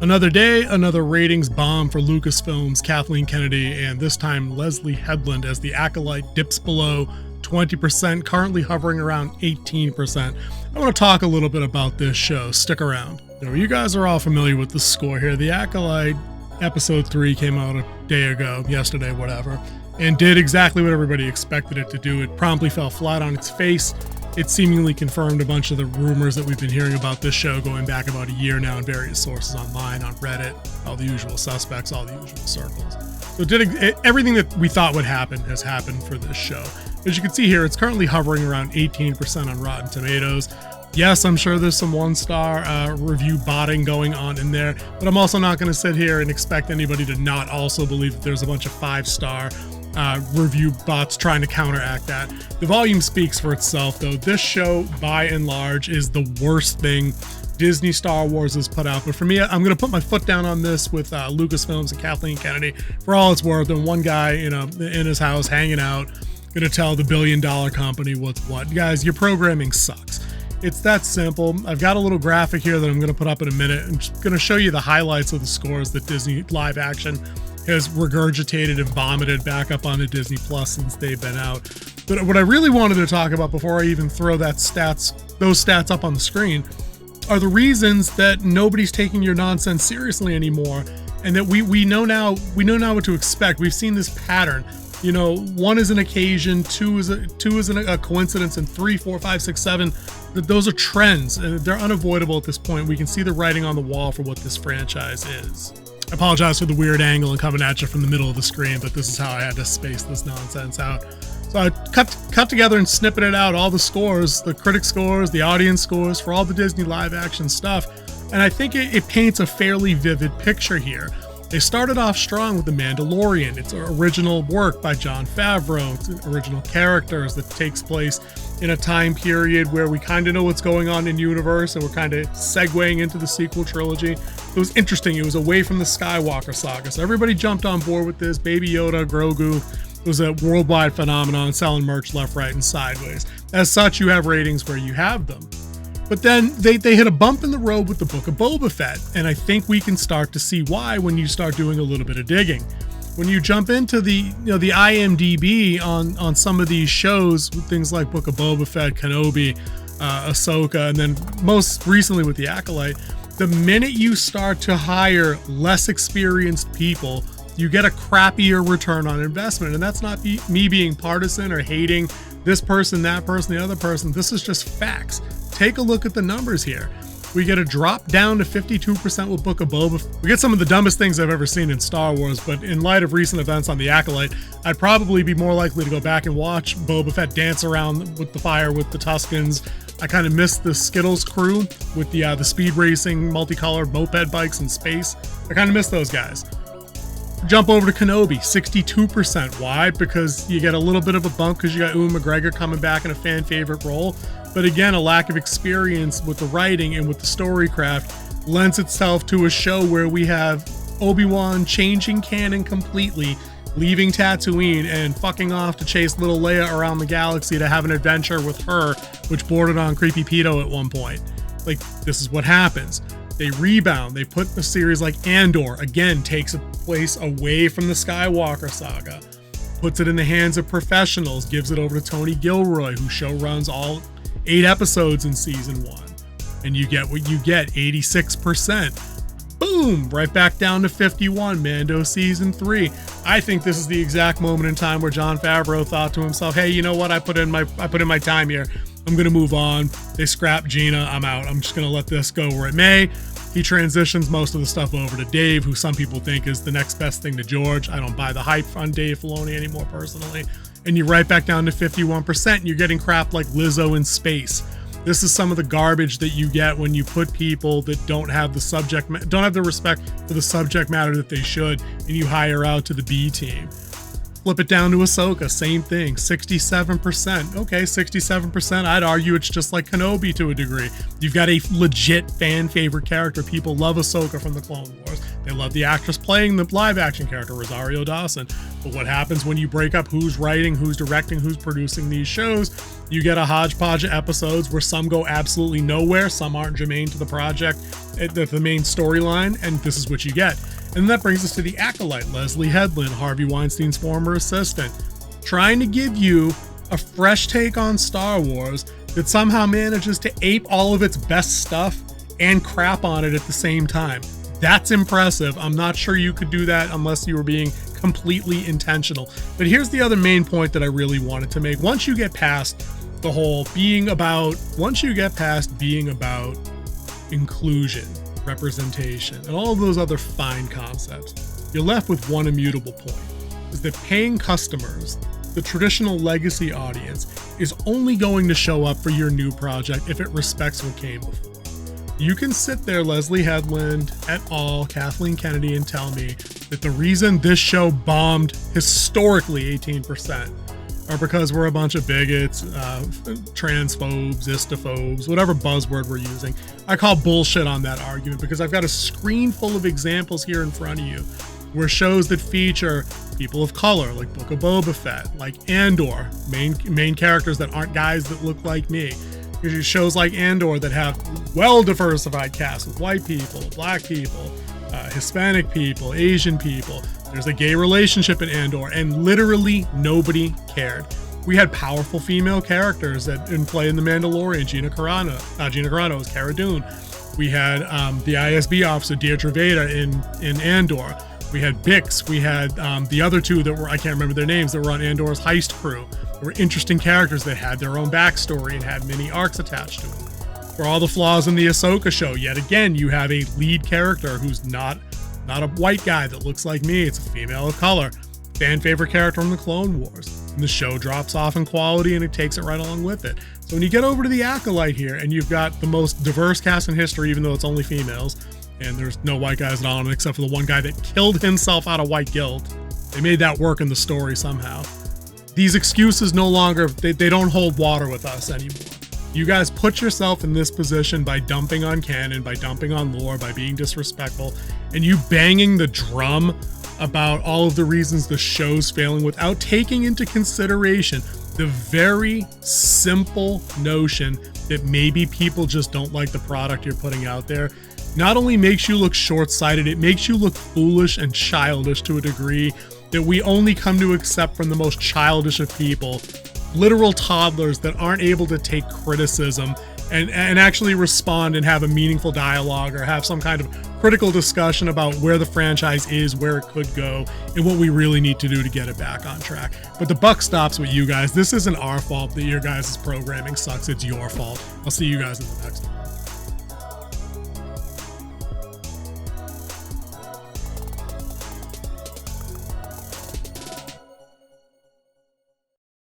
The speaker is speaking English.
Another day, another ratings bomb for LucasFilms, Kathleen Kennedy, and this time Leslie Headland as the Acolyte dips below 20%, currently hovering around 18%. I want to talk a little bit about this show. Stick around. So you guys are all familiar with the score here. The Acolyte episode 3 came out a day ago, yesterday, whatever, and did exactly what everybody expected it to do. It promptly fell flat on its face. It seemingly confirmed a bunch of the rumors that we've been hearing about this show going back about a year now in various sources online, on Reddit, all the usual suspects, all the usual circles. So everything that we thought would happen has happened for this show. As you can see here, it's currently hovering around 18% on Rotten Tomatoes. Yes, I'm sure there's some one-star review botting going on in there, but I'm also not going to sit here and expect anybody to not also believe that there's a bunch of 5-star review bots trying to counteract that. The volume speaks for itself, though. This show, by and large, is the worst thing Disney Star Wars has put out. But for me, I'm going to put my foot down on this with LucasFilms and Kathleen Kennedy for all it's worth. And one guy, in his house hanging out, going to tell the billion-dollar company what's what. Guys, your programming sucks. It's that simple. I've got a little graphic here that I'm going to put up in a minute. I'm just going to show you the highlights of the scores that Disney live action has regurgitated and vomited back up onto Disney Plus since they've been out. But what I really wanted to talk about before I even throw those stats up on the screen are the reasons that nobody's taking your nonsense seriously anymore, and that we know now what to expect. We've seen this pattern. 1 is an occasion, 2 is a coincidence, and 3, 4, 5, 6, 7. Those are trends, and they're unavoidable at this point. We can see the writing on the wall for what this franchise is. I apologize for the weird angle and coming at you from the middle of the screen, but this is how I had to space this nonsense out. So I cut together and snippet it out, all the scores, the critic scores, the audience scores for all the Disney live action stuff. And I think it paints a fairly vivid picture here. They started off strong with The Mandalorian. It's an original work by Jon Favreau. It's original characters that takes place in a time period where we kind of know what's going on in universe, and we're kind of segueing into the sequel trilogy. It was interesting. It was away from the Skywalker saga. So everybody jumped on board with this. Baby Yoda, Grogu. It was a worldwide phenomenon, selling merch left, right, and sideways. As such, you have ratings where you have them. But then they hit a bump in the road with the Book of Boba Fett, and I think we can start to see why when you start doing a little bit of digging. When you jump into the IMDb on some of these shows, with things like Book of Boba Fett, Kenobi, Ahsoka, and then most recently with The Acolyte, the minute you start to hire less experienced people, you get a crappier return on investment. And that's not me being partisan or hating this person, that person, the other person. This is just facts. Take a look at the numbers here. We get a drop down to 52% with Book of Boba Fett. We get some of the dumbest things I've ever seen in Star Wars, but in light of recent events on The Acolyte, I'd probably be more likely to go back and watch Boba Fett dance around with the fire with the Tuskens. I kind of missed the Skittles crew with the speed racing, multicolored moped bikes in space. I kind of miss those guys. Jump over to Kenobi, 62%. Why? Because you get a little bit of a bump because you got Ewan McGregor coming back in a fan favorite role. But again, a lack of experience with the writing and with the storycraft lends itself to a show where we have Obi-Wan changing canon completely, leaving Tatooine and fucking off to chase little Leia around the galaxy to have an adventure with her, which bordered on creepy pedo at one point. Like, this is what happens. They rebound. They put a series like Andor, again, takes a place away from the Skywalker saga, puts it in the hands of professionals, gives it over to Tony Gilroy, who showruns all 8 episodes in season 1. And you get what you get, 86%. Boom, right back down to 51, Mando season 3. I think this is the exact moment in time where Jon Favreau thought to himself, hey, you know what? I put in my time here. I'm going to move on. They scrap Gina. I'm out. I'm just going to let this go where it may. He transitions most of the stuff over to Dave, who some people think is the next best thing to George. I don't buy the hype on Dave Filoni anymore, personally. And you're right back down to 51%, and you're getting crap like Lizzo in space. This is some of the garbage that you get when you put people that don't have the respect for the subject matter that they should, and you hire out to the B team. Flip it down to Ahsoka, same thing, 67%. Okay, 67%, I'd argue it's just like Kenobi to a degree. You've got a legit fan favorite character. People love Ahsoka from the Clone Wars. They love the actress playing the live action character, Rosario Dawson. But what happens when you break up who's writing, who's directing, who's producing these shows? You get a hodgepodge of episodes where some go absolutely nowhere, some aren't germane to the project, the main storyline, and this is what you get. And that brings us to the acolyte, Leslie Headland, Harvey Weinstein's former assistant, trying to give you a fresh take on Star Wars that somehow manages to ape all of its best stuff and crap on it at the same time. That's impressive. I'm not sure you could do that unless you were being completely intentional. But here's the other main point that I really wanted to make. Once you get past the whole being about inclusion, representation, and all of those other fine concepts, you're left with one immutable point, is that paying customers, the traditional legacy audience, is only going to show up for your new project if it respects what came before. You can sit there, Leslie Headland et al., Kathleen Kennedy, and tell me that the reason this show bombed historically 18% are because we're a bunch of bigots, transphobes, istophobes, whatever buzzword we're using. I call bullshit on that argument because I've got a screen full of examples here in front of you where shows that feature people of color, like Book of Boba Fett, like Andor, main characters that aren't guys that look like me. There's shows like Andor that have well-diversified casts with white people, black people, Hispanic people, Asian people. There's a gay relationship in Andor, and literally nobody cared. We had powerful female characters that in play in The Mandalorian. Gina Carano was Cara Dune. We had the ISB officer Deirdre Veda in Andor. We had Bix. We had the other two that were, I can't remember their names, that were on Andor's heist crew. They were interesting characters that had their own backstory and had many arcs attached to them. For all the flaws in the Ahsoka show, yet again, you have a lead character who's not a white guy that looks like me. It's a female of color. Fan favorite character from the Clone Wars. And the show drops off in quality and it takes it right along with it. So when you get over to the Acolyte here and you've got the most diverse cast in history, even though it's only females, and there's no white guys at all, except for the one guy that killed himself out of white guilt. They made that work in the story somehow. These excuses no longer, they don't hold water with us anymore. You guys put yourself in this position by dumping on canon, by dumping on lore, by being disrespectful, and you banging the drum about all of the reasons the show's failing without taking into consideration the very simple notion that maybe people just don't like the product you're putting out there. Not only makes you look short-sighted, it makes you look foolish and childish to a degree that we only come to accept from the most childish of people, literal toddlers that aren't able to take criticism and actually respond and have a meaningful dialogue or have some kind of critical discussion about where the franchise is, where it could go, and what we really need to do to get it back on track. But the buck stops with you guys. This isn't our fault that your guys' programming sucks. It's your fault. I'll see you guys in the next one.